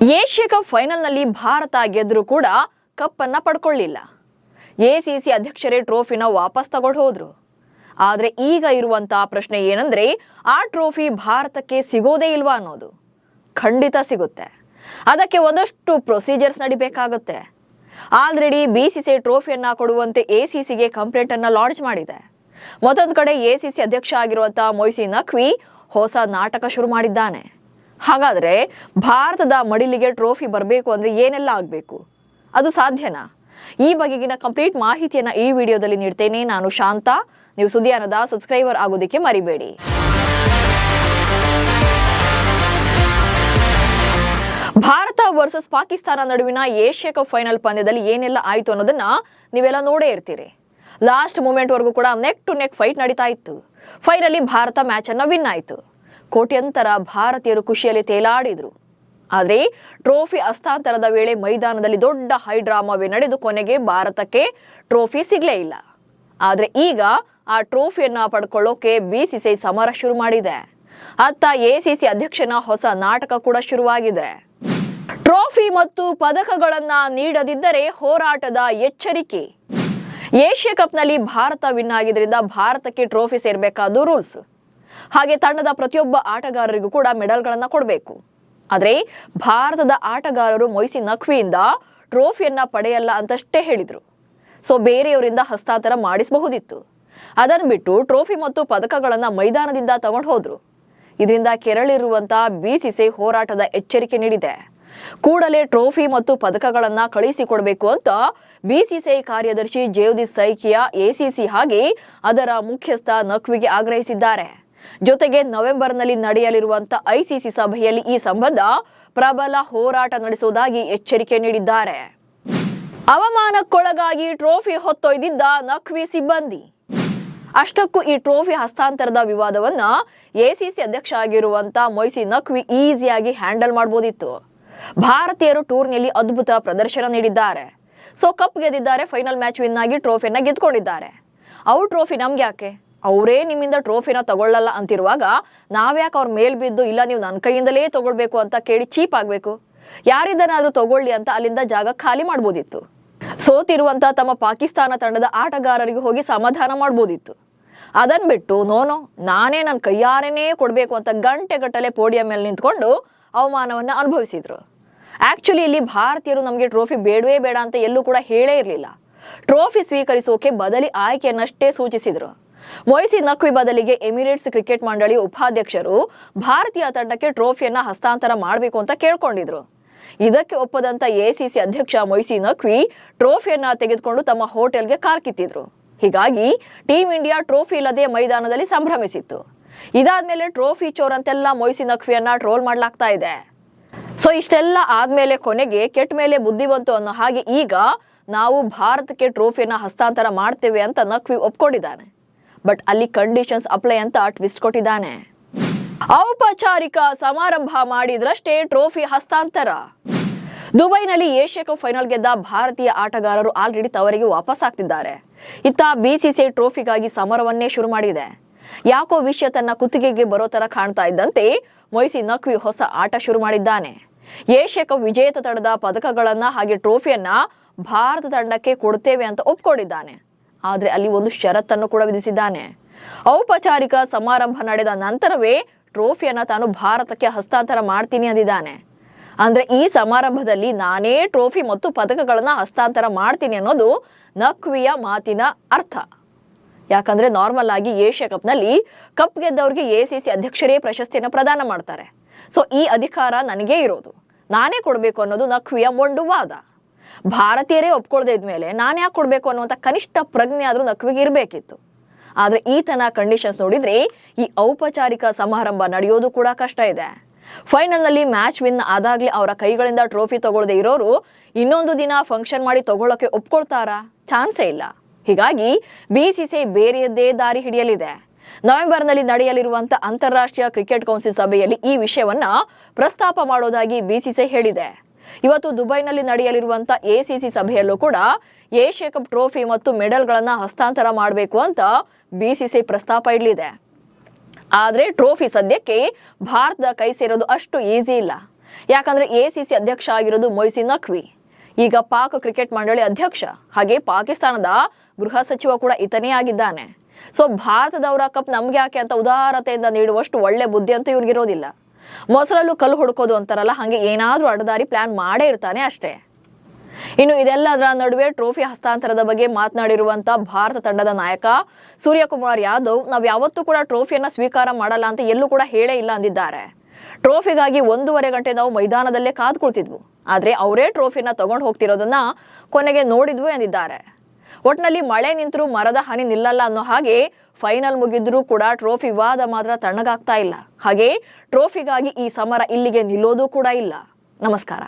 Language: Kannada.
ಏಷ್ಯಾ ಕಪ್ ಫೈನಲ್ನಲ್ಲಿ ಭಾರತ ಗೆದ್ದರೂ ಕೂಡ ಕಪ್ಪನ್ನ ಪಡ್ಕೊಳ್ಳಿಲ್ಲ. ಎಸಿಸಿ ಅಧ್ಯಕ್ಷರೇ ಟ್ರೋಫಿನ ವಾಪಸ್ ತಗೊಂಡು ಹೋದ್ರು. ಆದರೆ ಈಗ ಇರುವಂತಹ ಪ್ರಶ್ನೆ ಏನಂದ್ರೆ, ಆ ಟ್ರೋಫಿ ಭಾರತಕ್ಕೆ ಸಿಗೋದೇ ಇಲ್ವಾ ಅನ್ನೋದು. ಖಂಡಿತ ಸಿಗುತ್ತೆ. ಅದಕ್ಕೆ ಒಂದಷ್ಟು ಪ್ರೊಸೀಜರ್ಸ್ ನಡಿಬೇಕಾಗುತ್ತೆ. ಆಲ್ರೆಡಿ ಬಿಸಿಸಿಐ ಟ್ರೋಫಿಯನ್ನ ಕೊಡುವಂತೆ ಎಸಿಸಿಗೆ ಕಂಪ್ಲೇಂಟ್ ಅನ್ನ ಲಾಂಚ್ ಮಾಡಿದೆ. ಮತ್ತೊಂದು ಕಡೆ ಎಸಿಸಿ ಅಧ್ಯಕ್ಷ ಆಗಿರುವಂತಹ ಮೊಯ್ಸಿನ್ ನಖ್ವಿ ಹೊಸ ನಾಟಕ ಶುರು ಮಾಡಿದ್ದಾನೆ. ಹಾಗಾದ್ರೆ ಭಾರತದ ಮಡಿಲಿಗೆ ಟ್ರೋಫಿ ಬರಬೇಕು ಅಂದ್ರೆ ಏನೆಲ್ಲ ಆಗಬೇಕು, ಅದು ಸಾಧ್ಯನಾ? ಈ ಬಗೆಗಿನ ಕಂಪ್ಲೀಟ್ ಮಾಹಿತಿಯನ್ನ ಈ ವಿಡಿಯೋದಲ್ಲಿ ನೀಡ್ತೇನೆ. ನಾನು ಶಾಂತ. ನೀವು ಸುದ್ದಿಯಾನದ ಸಬ್ಸ್ಕ್ರೈಬರ್ ಆಗೋದಕ್ಕೆ ಮರಿಬೇಡಿ. ಭಾರತ ವರ್ಸಸ್ ಪಾಕಿಸ್ತಾನ ನಡುವಿನ ಏಷ್ಯಾ ಕಪ್ ಫೈನಲ್ ಪಂದ್ಯದಲ್ಲಿ ಏನೆಲ್ಲ ಆಯ್ತು ಅನ್ನೋದನ್ನ ನೀವೆಲ್ಲ ನೋಡೇ ಇರ್ತೀರಿ. ಲಾಸ್ಟ್ ಮೂಮೆಂಟ್ ವರೆಗೂ ಕೂಡ ನೆಕ್ ಟು ನೆಕ್ ಫೈಟ್ ನಡೀತಾ ಇತ್ತು. ಫೈನಲಿ ಭಾರತ ಮ್ಯಾಚ್ ಅನ್ನ ವಿನ್ ಆಯ್ತು. ಕೋಟ್ಯಂತರ ಭಾರತೀಯರು ಖುಷಿಯಲ್ಲಿ ತೇಲಾಡಿದ್ರು. ಆದರೆ ಟ್ರೋಫಿ ಹಸ್ತಾಂತರದ ವೇಳೆ ಮೈದಾನದಲ್ಲಿ ದೊಡ್ಡ ಹೈ ಡ್ರಾಮಾವೇ ನಡೆದು ಕೊನೆಗೆ ಭಾರತಕ್ಕೆ ಟ್ರೋಫಿ ಸಿಗ್ಲೇ ಇಲ್ಲ. ಆದ್ರೆ ಈಗ ಆ ಟ್ರೋಫಿಯನ್ನ ಪಡ್ಕೊಳ್ಳೋಕೆ ಬಿಸಿಸಿಐ ಸಮರ ಶುರು ಮಾಡಿದೆ. ಅತ್ತ ಎಸಿಸಿ ಅಧ್ಯಕ್ಷನ ಹೊಸ ನಾಟಕ ಕೂಡ ಶುರುವಾಗಿದೆ. ಟ್ರೋಫಿ ಮತ್ತು ಪದಕಗಳನ್ನ ನೀಡದಿದ್ದರೆ ಹೋರಾಟದ ಎಚ್ಚರಿಕೆ. ಏಷ್ಯಾ ಕಪ್ನಲ್ಲಿ ಭಾರತ ವಿನ್ ಆಗಿದ್ರಿಂದ ಭಾರತಕ್ಕೆ ಟ್ರೋಫಿ ಸೇರ್ಬೇಕಾದ ರೂಲ್ಸ್. ಹಾಗೆ ತಂಡದ ಪ್ರತಿಯೊಬ್ಬ ಆಟಗಾರರಿಗೂ ಕೂಡ ಮೆಡಲ್ಗಳನ್ನ ಕೊಡಬೇಕು. ಆದರೆ ಭಾರತದ ಆಟಗಾರರು ಮೊಯ್ಸಿನ್ ನಖ್ವಿಯಿಂದ ಟ್ರೋಫಿಯನ್ನ ಪಡೆಯಲ್ಲ ಅಂತಷ್ಟೇ ಹೇಳಿದ್ರು. ಸೊ ಬೇರೆಯವರಿಂದ ಹಸ್ತಾಂತರ ಮಾಡಿಸಬಹುದಿತ್ತು. ಅದನ್ನು ಬಿಟ್ಟು ಟ್ರೋಫಿ ಮತ್ತು ಪದಕಗಳನ್ನ ಮೈದಾನದಿಂದ ತಗೊಂಡು ಹೋದ್ರು. ಇದರಿಂದ ಕೆರಳಿರುವಂತಹ ಬಿಸಿಸಿಐ ಹೋರಾಟದ ಎಚ್ಚರಿಕೆ ನೀಡಿದೆ. ಕೂಡಲೇ ಟ್ರೋಫಿ ಮತ್ತು ಪದಕಗಳನ್ನ ಕಳಿಸಿಕೊಡಬೇಕು ಅಂತ ಬಿಸಿಸಿಐ ಕಾರ್ಯದರ್ಶಿ ಜೇವ್ದಿಸ್ ಸೈಕಿಯಾ ಎಸಿಸಿ ಹಾಗೆ ಅದರ ಮುಖ್ಯಸ್ಥ ನಖ್ವಿಗೆ ಆಗ್ರಹಿಸಿದ್ದಾರೆ. ಜೊತೆಗೆ ನವೆಂಬರ್ನಲ್ಲಿ ನಡೆಯಲಿರುವಂತಹ ಐಸಿಸಿ ಸಭೆಯಲ್ಲಿ ಈ ಸಂಬಂಧ ಪ್ರಬಲ ಹೋರಾಟ ನಡೆಸುವುದಾಗಿ ಎಚ್ಚರಿಕೆ ನೀಡಿದ್ದಾರೆ. ಅವಮಾನಕ್ಕೊಳಗಾಗಿ ಟ್ರೋಫಿ ಹೊತ್ತೊಯ್ದಿದ್ದ ನಖ್ವಿ ಸಿಬ್ಬಂದಿ. ಅಷ್ಟಕ್ಕೂ ಈ ಟ್ರೋಫಿ ಹಸ್ತಾಂತರದ ವಿವಾದವನ್ನ ಎಸಿಸಿ ಅಧ್ಯಕ್ಷ ಆಗಿರುವಂತಹ ಮೊಯ್ಸಿನ್ ನಖ್ವಿ ಈಸಿಯಾಗಿ ಹ್ಯಾಂಡಲ್ ಮಾಡಬಹುದಿತ್ತು. ಭಾರತೀಯರು ಟೂರ್ನಿಯಲ್ಲಿ ಅದ್ಭುತ ಪ್ರದರ್ಶನ ನೀಡಿದ್ದಾರೆ. ಸೊ ಕಪ್ ಗೆದ್ದಿದ್ದಾರೆ, ಫೈನಲ್ ಮ್ಯಾಚ್ ವಿನ್ ಆಗಿ ಟ್ರೋಫಿಯನ್ನ ಗೆದ್ದುಕೊಂಡಿದ್ದಾರೆ. ಅವ್ರ ಟ್ರೋಫಿ ನಮ್ಗೆ ಯಾಕೆ? ಅವರೇ ನಿಮ್ಮಿಂದ ಟ್ರೋಫಿನ ತಗೊಳ್ಳಲ್ಲ ಅಂತಿರುವಾಗ ನಾವ್ಯಾಕೆ ಅವ್ರ ಮೇಲ್ ಬಿದ್ದು ಇಲ್ಲ ನೀವು ನನ್ನ ಕೈಯಿಂದಲೇ ತಗೊಳ್ಬೇಕು ಅಂತ ಕೇಳಿ ಚೀಪ್ ಆಗ್ಬೇಕು? ಯಾರಿಂದನಾದ್ರೂ ತಗೊಳ್ಳಿ ಅಂತ ಅಲ್ಲಿಂದ ಜಾಗ ಖಾಲಿ ಮಾಡ್ಬೋದಿತ್ತು. ಸೋತಿರುವಂತ ತಮ್ಮ ಪಾಕಿಸ್ತಾನ ತಂಡದ ಆಟಗಾರರಿಗೆ ಹೋಗಿ ಸಮಾಧಾನ ಮಾಡ್ಬೋದಿತ್ತು. ಅದನ್ ಬಿಟ್ಟು ನೋನೋ ನಾನೇ ನನ್ನ ಕೈಯಾರೇನೇ ಕೊಡ್ಬೇಕು ಅಂತ ಗಂಟೆಗಟ್ಟಲೆ ಪೋಡಿಯಂ ಮೇಲೆ ನಿಂತ್ಕೊಂಡು ಅವಮಾನವನ್ನ ಅನುಭವಿಸಿದ್ರು. ಆಕ್ಚುಲಿ ಇಲ್ಲಿ ಭಾರತೀಯರು ನಮಗೆ ಟ್ರೋಫಿ ಬೇಡವೇ ಬೇಡ ಅಂತ ಎಲ್ಲೂ ಕೂಡ ಹೇಳೇ ಇರಲಿಲ್ಲ. ಟ್ರೋಫಿ ಸ್ವೀಕರಿಸೋಕೆ ಬದಲಿ ಆಯ್ಕೆಯನ್ನಷ್ಟೇ ಸೂಚಿಸಿದ್ರು. ಮೊಯ್ಸಿನ್ ನಖ್ವಿ ಬದಲಿಗೆ ಎಮಿರೇಟ್ಸ್ ಕ್ರಿಕೆಟ್ ಮಂಡಳಿಯ ಉಪಾಧ್ಯಕ್ಷರು ಭಾರತೀಯ ತಂಡಕ್ಕೆ ಟ್ರೋಫಿಯನ್ನ ಹಸ್ತಾಂತರ ಮಾಡಬೇಕು ಅಂತ ಕೇಳ್ಕೊಂಡಿದ್ರು. ಇದಕ್ಕೆ ಒಪ್ಪದಂತ ಎಸಿಸಿ ಅಧ್ಯಕ್ಷ ಮೊಯ್ಸಿನ್ ನಖ್ವಿ ಟ್ರೋಫಿಯನ್ನ ತೆಗೆದುಕೊಂಡು ತಮ್ಮ ಹೋಟೆಲ್ಗೆ ಕಾಲ್ಕಿತ್ತಿದ್ರು. ಹೀಗಾಗಿ ಟೀಮ್ ಇಂಡಿಯಾ ಟ್ರೋಫಿ ಇಲ್ಲದೆ ಮೈದಾನದಲ್ಲಿ ಸಂಭ್ರಮಿಸಿತ್ತು. ಇದಾದ್ಮೇಲೆ ಟ್ರೋಫಿ ಚೋರ್ ಅಂತೆಲ್ಲ ಮೊಯ್ಸಿನ್ ನಖ್ವಿಯನ್ನ ಟ್ರೋಲ್ ಮಾಡ್ಲಾಗ್ತಾ ಇದೆ. ಸೊ ಇಷ್ಟೆಲ್ಲ ಆದ್ಮೇಲೆ ಕೊನೆಗೆ ಕೆಟ್ಟ ಮೇಲೆ ಬುದ್ಧಿ ಬಂತು ಅನ್ನೋ ಹಾಗೆ ಈಗ ನಾವು ಭಾರತಕ್ಕೆ ಟ್ರೋಫಿಯನ್ನ ಹಸ್ತಾಂತರ ಮಾಡ್ತೇವೆ ಅಂತ ನಖ್ವಿ ಒಪ್ಕೊಂಡಿದ್ದಾನೆ. ಬಟ್ ಅಲ್ಲಿ ಕಂಡೀಷನ್ಸ್ ಅಪ್ಲೈ ಅಂತ ಟ್ವಿಸ್ಟ್ ಕೊಟ್ಟಿದ್ದಾನೆ. ಔಪಚಾರಿಕ ಸಮಾರಂಭ ಮಾಡಿದ್ರಷ್ಟೇ ಟ್ರೋಫಿ ಹಸ್ತಾಂತರ. ದುಬೈನಲ್ಲಿ ಏಷ್ಯಾ ಕಪ್ ಫೈನಲ್ ಗೆದ್ದ ಭಾರತೀಯ ಆಟಗಾರರು ಆಲ್ರೆಡಿ ತವರಿಗೆ ವಾಪಸ್ ಆಗ್ತಿದ್ದಾರೆ. ಇತ್ತ ಬಿಸಿಸಿಐ ಟ್ರೋಫಿಗಾಗಿ ಸಮರವನ್ನೇ ಶುರು ಮಾಡಿದೆ. ಯಾಕೋ ವಿಷಯ ತನ್ನ ಕುತ್ತಿಗೆಗೆ ಬರೋ ತರ ಕಾಣ್ತಾ ಇದ್ದಂತೆ ಮೊಯ್ಸಿನ್ ನಖ್ವಿ ಹೊಸ ಆಟ ಶುರು ಮಾಡಿದ್ದಾನೆ. ಏಷ್ಯಾ ಕಪ್ ವಿಜೇತ ತಂಡದ ಪದಕಗಳನ್ನ ಹಾಗೆ ಟ್ರೋಫಿಯನ್ನ ಭಾರತ ತಂಡಕ್ಕೆ ಕೊಡ್ತೇವೆ ಅಂತ ಒಪ್ಕೊಂಡಿದ್ದಾನೆ. ಆದ್ರೆ ಅಲ್ಲಿ ಒಂದು ಷರತ್ತನ್ನು ಕೂಡ ವಿಧಿಸಿದ್ದಾನೆ. ಔಪಚಾರಿಕ ಸಮಾರಂಭ ನಡೆದ ನಂತರವೇ ಟ್ರೋಫಿಯನ್ನ ತಾನು ಭಾರತಕ್ಕೆ ಹಸ್ತಾಂತರ ಮಾಡ್ತೀನಿ ಅಂದಿದ್ದಾನೆ. ಅಂದ್ರೆ ಈ ಸಮಾರಂಭದಲ್ಲಿ ನಾನೇ ಟ್ರೋಫಿ ಮತ್ತು ಪದಕಗಳನ್ನ ಹಸ್ತಾಂತರ ಮಾಡ್ತೀನಿ ಅನ್ನೋದು ನಖ್ವಿಯ ಮಾತಿನ ಅರ್ಥ. ಯಾಕಂದ್ರೆ ನಾರ್ಮಲ್ ಆಗಿ ಏಷ್ಯಾ ಕಪ್ನಲ್ಲಿ ಕಪ್ ಗೆದ್ದವರಿಗೆ ಎಸಿಸಿ ಅಧ್ಯಕ್ಷರೇ ಪ್ರಶಸ್ತಿಯನ್ನು ಪ್ರದಾನ ಮಾಡ್ತಾರೆ. ಸೊ ಈ ಅಧಿಕಾರ ನನಗೇ ಇರೋದು, ನಾನೇ ಕೊಡಬೇಕು ಅನ್ನೋದು ನಖ್ವಿಯ ಮೊಂಡು ವಾದ. ಭಾರತೀಯರೇ ಒಪ್ಕೊಳ್ದೇ ಇದ್ಮೇಲೆ ನಾನು ಯಾಕೆ ಕೊಡ್ಬೇಕು ಅನ್ನುವಂಥ ಕನಿಷ್ಠ ಪ್ರಜ್ಞೆ ಆದ್ರೂ ನಖ್ವಿಗೆ ಇರಬೇಕಿತ್ತು. ಆದ್ರೆ ಈತನ ಕಂಡೀಷನ್ಸ್ ನೋಡಿದ್ರೆ ಈ ಔಪಚಾರಿಕ ಸಮಾರಂಭ ನಡೆಯೋದು ಕೂಡ ಕಷ್ಟ ಇದೆ. ಫೈನಲ್ನಲ್ಲಿ ಮ್ಯಾಚ್ ವಿನ್ ಆದಾಗ್ಲೇ ಅವರ ಕೈಗಳಿಂದ ಟ್ರೋಫಿ ತಗೊಳ್ಳದೆ ಇರೋರು ಇನ್ನೊಂದು ದಿನ ಫಂಕ್ಷನ್ ಮಾಡಿ ತಗೊಳ್ಳೋಕೆ ಒಪ್ಕೊಳ್ತಾರಾ? ಚಾನ್ಸೇ ಇಲ್ಲ. ಹೀಗಾಗಿ ಬಿಸಿಸಿಐ ಬೇರೆಯದ್ದೇ ದಾರಿ ಹಿಡಿಯಲಿದೆ. ನವೆಂಬರ್ನಲ್ಲಿ ನಡೆಯಲಿರುವಂತ ಅಂತಾರಾಷ್ಟ್ರೀಯ ಕ್ರಿಕೆಟ್ ಕೌನ್ಸಿಲ್ ಸಭೆಯಲ್ಲಿ ಈ ವಿಷಯವನ್ನ ಪ್ರಸ್ತಾಪ ಮಾಡೋದಾಗಿ ಬಿಸಿಸಿಐ ಹೇಳಿದೆ. ಇವತ್ತು ದುಬೈನಲ್ಲಿ ನಡೆಯಲಿರುವಂತ ಎಸಿಸಿ ಸಭೆಯಲ್ಲೂ ಕೂಡ ಏಷ್ಯಾ ಕಪ್ ಟ್ರೋಫಿ ಮತ್ತು ಮೆಡಲ್ಗಳನ್ನ ಹಸ್ತಾಂತರ ಮಾಡಬೇಕು ಅಂತ ಬಿಸಿಸಿಐ ಪ್ರಸ್ತಾಪ ಇಡಲಿದೆ. ಆದ್ರೆ ಟ್ರೋಫಿ ಸದ್ಯಕ್ಕೆ ಭಾರತದ ಕೈ ಸೇರೋದು ಅಷ್ಟು ಈಸಿ ಇಲ್ಲ. ಯಾಕಂದ್ರೆ ಎಸಿಸಿ ಅಧ್ಯಕ್ಷ ಆಗಿರೋದು ಮೊಯ್ಸಿನ್ ನಖ್ವಿ. ಈಗ ಪಾಕ್ ಕ್ರಿಕೆಟ್ ಮಂಡಳಿ ಅಧ್ಯಕ್ಷ, ಹಾಗೆ ಪಾಕಿಸ್ತಾನದ ಗೃಹ ಸಚಿವ ಕೂಡ ಈತನೇ ಆಗಿದ್ದಾನೆ. ಸೊ ಭಾರತದವರ ಕಪ್ ನಮ್ಗೆ ಯಾಕೆ ಅಂತ ಉದಾರತೆಯಿಂದ ನೀಡುವಷ್ಟು ಒಳ್ಳೆ ಬುದ್ಧಿ ಅಂತೂ ಇವ್ರಿಗಿರೋದಿಲ್ಲ. ಮೊಸರಲ್ಲೂ ಕಲ್ಲು ಹುಡುಕೋದು ಅಂತಾರಲ್ಲ, ಹಾಗೆ ಏನಾದ್ರೂ ಅಡ್ಡದಾರಿ ಪ್ಲಾನ್ ಮಾಡೇ ಇರ್ತಾನೆ ಅಷ್ಟೇ. ಇನ್ನು ಇದೆಲ್ಲದರ ನಡುವೆ ಟ್ರೋಫಿ ಹಸ್ತಾಂತರದ ಬಗ್ಗೆ ಮಾತನಾಡಿರುವಂತ ಭಾರತ ತಂಡದ ನಾಯಕ ಸೂರ್ಯಕುಮಾರ್ ಯಾದವ್, ನಾವ್ ಯಾವತ್ತೂ ಕೂಡ ಟ್ರೋಫಿಯನ್ನ ಸ್ವೀಕಾರ ಮಾಡಲ್ಲ ಅಂತ ಎಲ್ಲೂ ಕೂಡ ಹೇಳೇ ಇಲ್ಲ ಅಂದಿದ್ದಾರೆ. ಟ್ರೋಫಿಗಾಗಿ 1.5 ಗಂಟೆ ನಾವು ಮೈದಾನದಲ್ಲೇ ಕಾದು ಕುಳಿತಿದ್ವು, ಆದ್ರೆ ಅವರೇ ಟ್ರೋಫಿನ ತಗೊಂಡು ಹೋಗ್ತಿರೋದನ್ನ ಕೊನೆಗೆ ನೋಡಿದ್ವು ಎಂದಿದ್ದಾರೆ. ಒಟ್ನಲ್ಲಿ ಮಳೆ ನಿಂತರೂ ಮರದ ಹನಿ ನಿಲ್ಲಲ್ಲ ಅನ್ನೋ ಹಾಗೆ ಫೈನಲ್ ಮುಗಿದ್ರೂ ಕೂಡ ಟ್ರೋಫಿ ವಿವಾದ ಮಾತ್ರ ತಣ್ಣಗಾಗ್ತಾ ಇಲ್ಲ. ಹಾಗೆ ಟ್ರೋಫಿಗಾಗಿ ಈ ಸಮರ ಇಲ್ಲಿಗೆ ನಿಲ್ಲೋದು ಕೂಡ ಇಲ್ಲ. ನಮಸ್ಕಾರ.